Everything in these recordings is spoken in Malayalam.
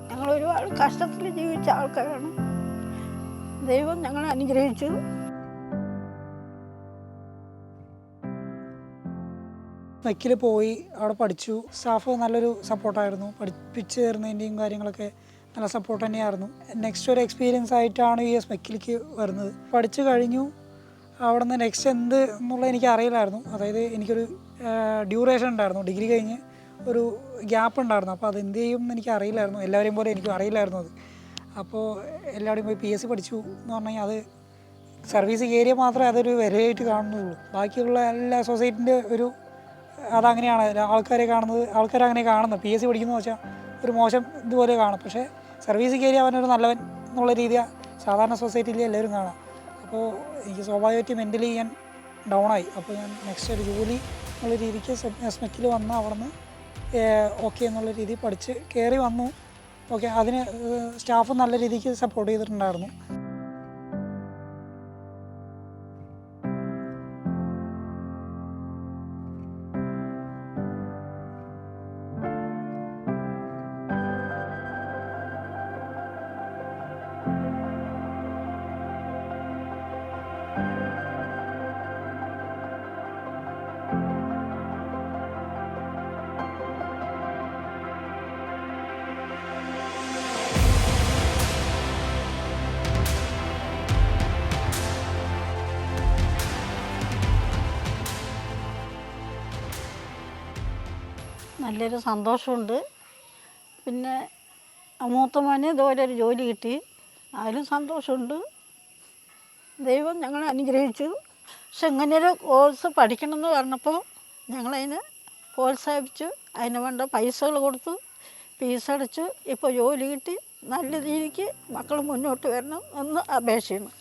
ഞങ്ങൾ ഒരുപാട് കഷ്ടത്തിൽ ജീവിച്ച ആൾക്കാരാണ്. ദൈവം ഞങ്ങളെ അനുഗ്രഹിച്ചു. മെക്കിൽ പോയി അവിടെ പഠിച്ചു. സ്റ്റാഫ് നല്ലൊരു സപ്പോർട്ടായിരുന്നു. പഠിപ്പിച്ച് തരുന്നതിൻ്റെയും കാര്യങ്ങളൊക്കെ നല്ല സപ്പോർട്ട് തന്നെയായിരുന്നു. നെക്സ്റ്റ് ഒരു എക്സ്പീരിയൻസ് ആയിട്ടാണ് ഈ മെക്കിലേക്ക് വരുന്നത്. പഠിച്ചു കഴിഞ്ഞു. അവിടെ നിന്ന് നെക്സ്റ്റ് എന്ത് എന്നുള്ളത് എനിക്ക് അറിയില്ലായിരുന്നു. അതായത് എനിക്കൊരു ഡ്യൂറേഷൻ ഉണ്ടായിരുന്നു. ഡിഗ്രി കഴിഞ്ഞ് ഒരു ഗ്യാപ്പ് ഉണ്ടായിരുന്നു. അപ്പോൾ അത് എന്ത് ചെയ്യും എന്ന് എനിക്ക് അറിയില്ലായിരുന്നു. എല്ലാവരെയും പോലെ എനിക്കും അറിയില്ലായിരുന്നു അത്. അപ്പോൾ എല്ലാവരും പോയി PSC പഠിച്ചു എന്ന് പറഞ്ഞു കഴിഞ്ഞാൽ അത് സർവീസ് ഏരിയ മാത്രമേ അതൊരു വിലയായിട്ട് കാണുന്നുള്ളൂ. ബാക്കിയുള്ള എല്ലാ സൊസൈറ്റിൻ്റെ ഒരു അതങ്ങനെയാണ് ആൾക്കാരങ്ങനെ കാണുന്നത്. PSC പഠിക്കുന്നത് വെച്ചാൽ ഒരു മോശം ഇതുപോലെ കാണും. പക്ഷേ സർവീസ് ഏരിയ അവനൊരു നല്ലവൻ എന്നുള്ള രീതിയാണ് സാധാരണ സൊസൈറ്റിയിൽ എല്ലാവരും കാണാം. അപ്പോൾ എനിക്ക് സ്വാഭാവികമായിട്ട് മെൻ്റലി ഞാൻ ഡൗണായി. അപ്പോൾ ഞാൻ നെക്സ്റ്റ് ഒരു ജോലി എന്നുള്ള രീതിക്ക് SMECൽ വന്ന് അവിടെ നിന്ന് ഓക്കെ എന്നുള്ള രീതിയിൽ പഠിച്ച് കയറി വന്നു. ഓക്കെ, അതിന് സ്റ്റാഫ് നല്ല രീതിക്ക് സപ്പോർട്ട് ചെയ്തിട്ടുണ്ടായിരുന്നു. നല്ലൊരു സന്തോഷമുണ്ട്. പിന്നെ മൂത്ത മോന് ഇതുപോലെ ഒരു ജോലി കിട്ടി, അതിലും സന്തോഷമുണ്ട്. ദൈവം ഞങ്ങളെ അനുഗ്രഹിച്ചു. പക്ഷെ ഇങ്ങനെയൊരു കോഴ്സ് പഠിക്കണമെന്ന് പറഞ്ഞപ്പോൾ ഞങ്ങളതിന് പ്രോത്സാഹിപ്പിച്ചു. അതിന് വേണ്ട പൈസകൾ കൊടുത്തു, ഫീസ് അടച്ചു. ഇപ്പോൾ ജോലി കിട്ടി, നല്ല രീതിക്ക് മക്കൾ മുന്നോട്ട് വരണം എന്ന് അപേക്ഷയാണ്.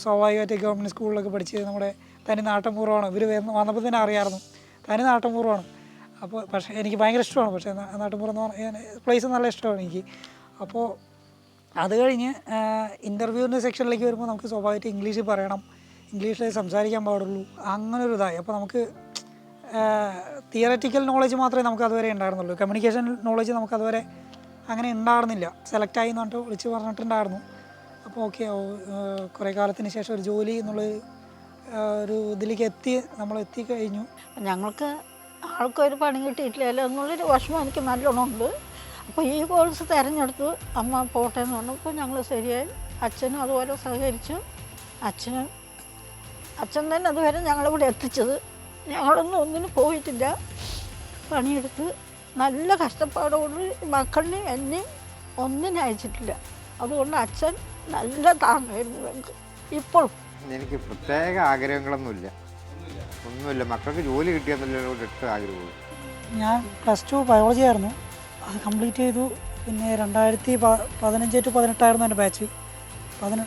സ്വാഭാവികമായിട്ട് ഗവൺമെൻറ് സ്കൂളിലൊക്കെ പഠിച്ച് നമ്മുടെ തനി നാട്ടിൻപൂർവ്വമാണ്. ഇവർ വന്നപ്പോൾ തന്നെ അറിയാമായിരുന്നു തനി നാട്ടിൻപൂർവ്വമാണ്. അപ്പോൾ പക്ഷേ എനിക്ക് ഭയങ്കര ഇഷ്ടമാണ്. പക്ഷേ നാട്ടിൻപുറം എന്ന് പറഞ്ഞാൽ പ്ലേസ് നല്ല ഇഷ്ടമാണ് എനിക്ക്. അപ്പോൾ അത് കഴിഞ്ഞ് ഇൻ്റർവ്യൂവിൻ്റെ സെക്ഷനിലേക്ക് വരുമ്പോൾ നമുക്ക് സ്വാഭാവികമായിട്ട് ഇംഗ്ലീഷിൽ പറയണം, ഇംഗ്ലീഷിൽ സംസാരിക്കാൻ പാടുള്ളൂ, അങ്ങനൊരു ഇതായി. അപ്പോൾ നമുക്ക് തിയററ്റിക്കൽ നോളജ് മാത്രമേ നമുക്ക് അതുവരെ ഉണ്ടായിരുന്നുള്ളൂ. കമ്മ്യൂണിക്കേഷൻ നോളജ് നമുക്ക് അതുവരെ അങ്ങനെ ഉണ്ടായിരുന്നില്ല. സെലക്റ്റായി എന്ന് പറഞ്ഞിട്ട് വിളിച്ച് പറഞ്ഞിട്ടുണ്ടായിരുന്നു. അപ്പോൾ ഓക്കെ, കുറേ കാലത്തിന് ശേഷം ഒരു ജോലി എന്നുള്ളൊരു ഒരു ഇതിലേക്ക് നമ്മൾ എത്തിക്കഴിഞ്ഞു. ഞങ്ങൾക്ക് ആൾക്കൊരു പണി കിട്ടിയിട്ടില്ലല്ലോ എന്നുള്ളൊരു വിഷമം എനിക്ക് നല്ലോണം ഉണ്ട്. അപ്പോൾ ഈ കോഴ്സ് തിരഞ്ഞെടുത്ത് അമ്മ പോട്ടെ എന്ന് പറഞ്ഞപ്പോൾ ഞങ്ങൾ ശരിയായി. അച്ഛനും അതുപോലെ സഹകരിച്ചു. അച്ഛൻ തന്നെ അതുവരെ ഞങ്ങളിവിടെ എത്തിച്ചത്. ഒന്നിനും പോയിട്ടില്ല, പണിയെടുത്ത് നല്ല കഷ്ടപ്പാടോട് മക്കളിനെയും എന്നെയും ഒന്നിനും അയച്ചിട്ടില്ല. അതുകൊണ്ട് അച്ഛൻ നല്ല താങ്ങായിരുന്നു ഞങ്ങൾക്ക്. ഇപ്പോഴും എനിക്ക് പ്രത്യേക ആഗ്രഹങ്ങളൊന്നുമില്ല, മക്കൾക്ക് ജോലി കിട്ടിയെന്നുള്ള ആഗ്രഹമുള്ളൂ. ഞാൻ +2 ബയോളജി ആയിരുന്നു, അത് കംപ്ലീറ്റ് ചെയ്തു. പിന്നെ 2015 to 18 എൻ്റെ ബാച്ച്. 15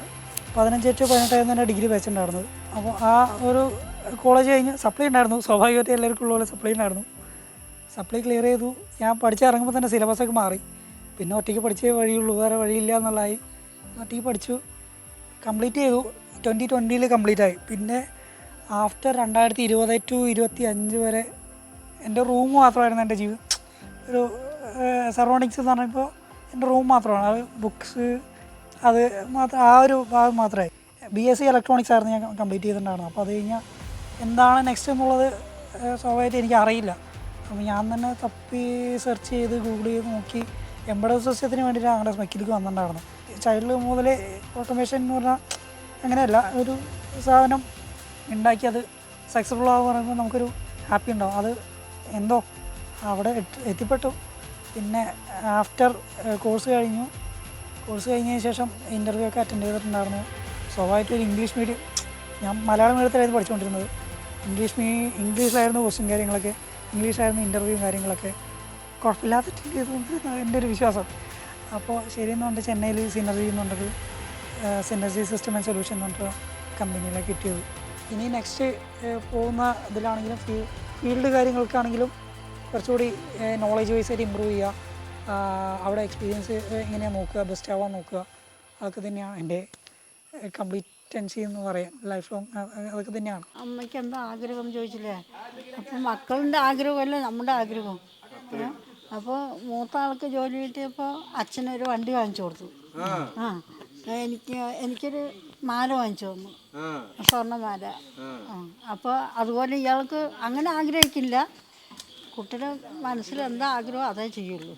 to 18 എൻ്റെ ഡിഗ്രി ബാച്ച് ഉണ്ടായിരുന്നത്. അപ്പോൾ ആ ഒരു കോളേജ് കഴിഞ്ഞ് സപ്ലൈ ഉണ്ടായിരുന്നു. സ്വാഭാവികമായിട്ട് എല്ലാവർക്കും ഉള്ള പോലെ സപ്ലൈ ഉണ്ടായിരുന്നു. സപ്ലൈ ക്ലിയർ ചെയ്തു. ഞാൻ പഠിച്ചിറങ്ങുമ്പോൾ തന്നെ സിലബസൊക്കെ മാറി. പിന്നെ ഒറ്റയ്ക്ക് പഠിച്ചേ വഴിയുള്ളൂ, വേറെ വഴിയില്ല എന്നുള്ളതായി. ഒറ്റയ്ക്ക് പഠിച്ചു, കംപ്ലീറ്റ് ചെയ്തു. 2020 കംപ്ലീറ്റ് ആയി. പിന്നെ ആഫ്റ്റർ 2020 to 2025 വരെ എൻ്റെ റൂം മാത്രമായിരുന്നു എൻ്റെ ജീവിതം. ഒരു സറൗണ്ടിങ്സ് എന്ന് പറയുമ്പോൾ എൻ്റെ റൂം മാത്രമാണ്. അത് ബുക്സ്, അത് മാത്രം, ആ ഒരു ഭാഗം മാത്രമായി. BSc ഇലക്ട്രോണിക്സ് ആയിരുന്നു ഞാൻ കംപ്ലീറ്റ് ചെയ്തിട്ടുണ്ടായിരുന്നു. അപ്പോൾ അത് കഴിഞ്ഞാൽ എന്താണ് നെക്സ്റ്റ് എന്നുള്ളത് സ്വാഭാവികമായിട്ട് എനിക്ക് അറിയില്ല. അപ്പോൾ ഞാൻ തന്നെ തപ്പി സെർച്ച് ചെയ്ത് ഗൂഗിൾ ചെയ്ത് നോക്കി എംബഡഡ് സിസ്റ്റത്തിന് വേണ്ടിയിട്ട് ഞങ്ങളുടെ SMECലേക്ക് വന്നിട്ടുണ്ടായിരുന്നു. ചൈൽഡ് മുതലേ ഓട്ടോമേഷൻ എന്ന് പറഞ്ഞാൽ അങ്ങനെയല്ല, ഒരു സാധനം ഉണ്ടാക്കി അത് സക്സസ്ഫുൾ ആകുക പറയുമ്പോൾ നമുക്കൊരു ഹാപ്പി ഉണ്ടാവും. അത് എന്തോ അവിടെ എത്തിപ്പെട്ടു. പിന്നെ ആഫ്റ്റർ കോഴ്സ് കഴിഞ്ഞതിന് ശേഷം ഇൻ്റർവ്യൂ ഒക്കെ അറ്റൻഡ് ചെയ്തിട്ടുണ്ടായിരുന്നു. സ്വാഭാവികമായിട്ട് ഒരു ഇംഗ്ലീഷ് മീഡിയം, ഞാൻ മലയാളം മീഡിയത്തിലായിരുന്നു പഠിച്ചുകൊണ്ടിരുന്നത്. ഇംഗ്ലീഷിലായിരുന്നു ക്വസ്റ്റ്യൻ കാര്യങ്ങളൊക്കെ, ഇംഗ്ലീഷായിരുന്നു ഇൻ്റർവ്യൂ കാര്യങ്ങളൊക്കെ. കുഴപ്പമില്ലാത്ത അറ്റൻഡ് ചെയ്തുകൊണ്ട് എൻ്റെ ഒരു വിശ്വാസം. അപ്പോൾ ശരിയെന്നുണ്ട് ചെന്നൈയിൽ സിനർജി എന്നുണ്ടൊരു സിനർജി സിസ്റ്റം ആൻഡ് സൊല്യൂഷൻ എന്ന് പറഞ്ഞിട്ട് കമ്പനിയിലേക്ക് കിട്ടിയത്. ഇനി നെക്സ്റ്റ് പോകുന്ന ഇതിലാണെങ്കിലും ഫീൽഡ് കാര്യങ്ങൾക്കാണെങ്കിലും കുറച്ചുകൂടി നോളജ് വൈസായിട്ട് ഇമ്പ്രൂവ് ചെയ്യുക, അവിടെ എക്സ്പീരിയൻസ് എങ്ങനെയാണ് നോക്കുക, ബെസ്റ്റ് ആവാൻ നോക്കുക. അതൊക്കെ തന്നെയാണ് എൻ്റെ കംപ്ലീറ്റൻസി എന്ന് പറയാം. ലൈഫ് ലോങ് അതൊക്കെ തന്നെയാണ്. അമ്മയ്ക്ക് എന്താ ആഗ്രഹം എന്ന് ചോദിച്ചില്ലേ? അപ്പം മക്കളുടെ ആഗ്രഹമല്ല നമ്മുടെ ആഗ്രഹം. അപ്പോൾ മൂത്ത ആൾക്ക് ജോലി കിട്ടിയപ്പോൾ അച്ഛനൊരു വണ്ടി വാങ്ങിച്ചു കൊടുത്തു. ആ എനിക്കൊരു മാല വാങ്ങിച്ചു തന്നു, സ്വർണ്ണമാല. അപ്പോൾ അതുപോലെ ഇയാൾക്ക് അങ്ങനെ ആഗ്രഹിക്കില്ല. കുട്ടിയുടെ മനസ്സിൽ എന്താ ആഗ്രഹം അതേ ചെയ്യുള്ളൂ.